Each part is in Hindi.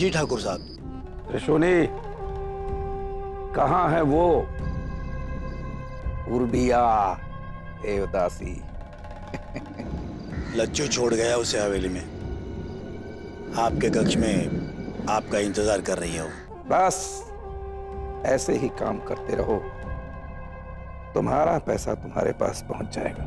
जी ठाकुर साहब। त्रिशूनी, कहाँ है वो उर्बिया देवदासी? लच्चू छोड़ गया उसे हवेली में। आपके कक्ष में आपका इंतजार कर रही है वो। बस ऐसे ही काम करते रहो, तुम्हारा पैसा तुम्हारे पास पहुंच जाएगा।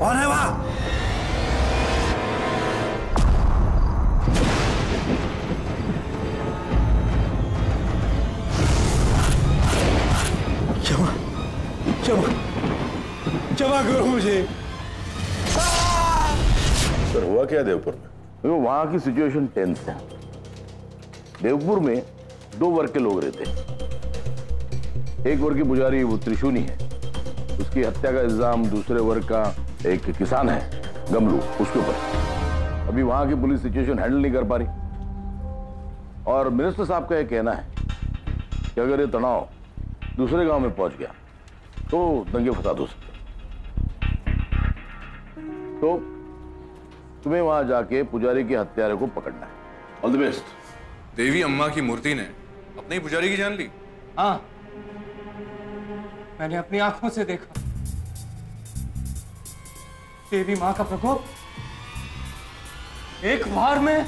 कौन है वहां? क्षमा क्षमा क्षमा करो मुझे। सर हुआ क्या देवपुर में? तो वहां की सिचुएशन टेंस है। देवपुर में 2 वर्ग के लोग रहते हैं। एक वर्ग की पुजारी वो त्रिशूनी है, उसकी हत्या का इल्जाम दूसरे वर्ग का एक किसान है गमलू, उसके ऊपर। अभी वहां की पुलिस सिचुएशन हैंडल नहीं कर पा रही और मिनिस्टर साहब का यह कहना है कि अगर ये तनाव दूसरे गांव में पहुंच गया तो दंगे फसाद हो सकते। तो तुम्हें वहां जाके पुजारी के हत्यारे को पकड़ना है। All the best. देवी अम्मा की मूर्ति ने अपने ही पुजारी की जान ली। हाँ, मैंने अपनी आंखों से देखा। देवी मां का प्रकोप एक वार में।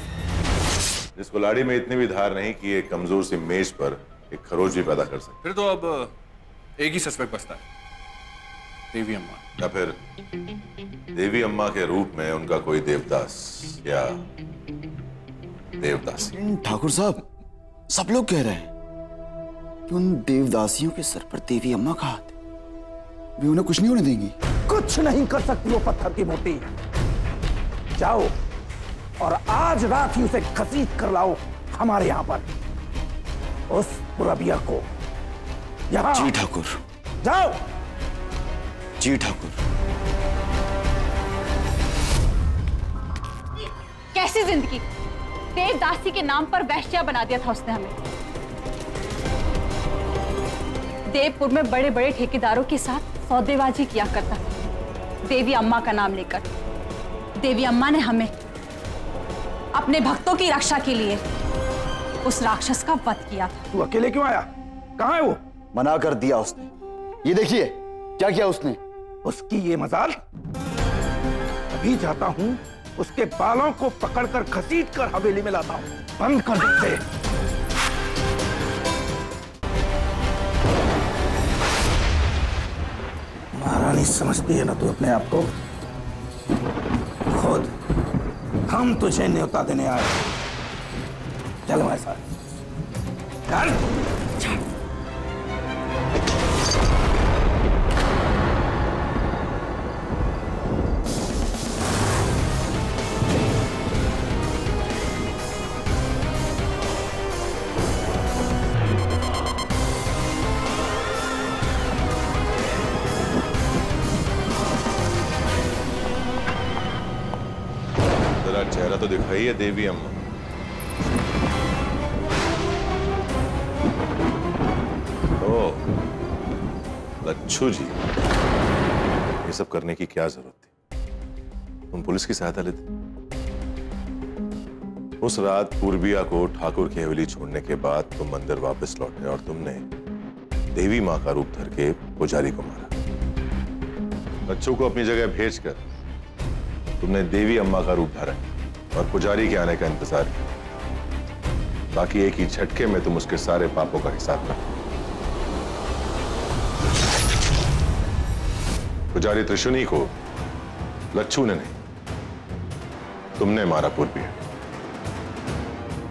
जिस कुल्हाड़ी में इतनी भी धार नहीं कि एक कमजोर सी मेज पर एक खरोच भी पैदा कर सके। फिर तो अब एक ही सस्पेक्ट बचता है, देवी अम्मा। या फिर देवी अम्मा के रूप में उनका कोई देवदास या देवदासी। ठाकुर साहब, सब लोग कह रहे हैं कि उन देवदासियों के सर पर देवी अम्मा का हाथ है। वे उन्हें कुछ नहीं होने देंगी। कुछ नहीं कर सकती वो पत्थर की मूर्ति। जाओ और आज रात ही उसे घसीट कर लाओ हमारे यहां पर, उस पुरबिया को यहां। जी ठाकुर। जाओ। जी ठाकुर। कैसी जिंदगी? देवदासी के नाम पर वैश्या बना दिया था उसने हमें। देवपुर में बड़े बड़े ठेकेदारों के साथ सौदेबाजी किया करता था देवी अम्मा का नाम लेकर। देवी अम्मा ने हमें अपने भक्तों की रक्षा के लिए उस राक्षस का वध किया था। तू अकेले क्यों आया? कहां है वो? मना कर दिया उसने। ये देखिए क्या किया उसने। उसकी ये मजाल। अभी जाता हूं, उसके बालों को पकड़कर घसीट कर हवेली में लाता हूं। बंद कर दे। महारानी समझती है ना तू अपने आप को। खुद हम तुझे न्योता देने आए। चलो ऐसा कर। चेहरा तो दिखाई है देवी अम्मा। ओ लच्छू जी, ये सब करने की क्या जरूरत थी? तुम पुलिस की सहायता लेते। उस रात पूर्बिया को ठाकुर की हवेली छोड़ने के बाद तुम मंदिर वापस लौटे और तुमने देवी मां का रूप धर के पुजारी को मारा। लच्छू को अपनी जगह भेजकर तुमने देवी अम्मा का रूप धारा और पुजारी के आने का इंतजार किया, ताकि एक ही झटके में तुम उसके सारे पापों का हिसाब रखो। पुजारी त्रिशूनी को लच्छू ने नहीं, तुमने मारा पूर्बिया,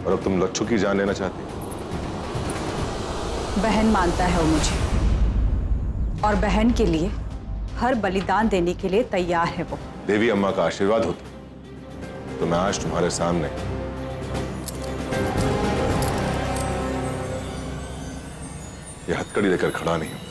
और अब तुम लच्छू की जान लेना चाहती हो। बहन मानता है वो मुझे, और बहन के लिए हर बलिदान देने के लिए तैयार है वो। देवी अम्मा का आशीर्वाद होता तो मैं आज तुम्हारे सामने यह हथकड़ी लेकर खड़ा नहीं हूं।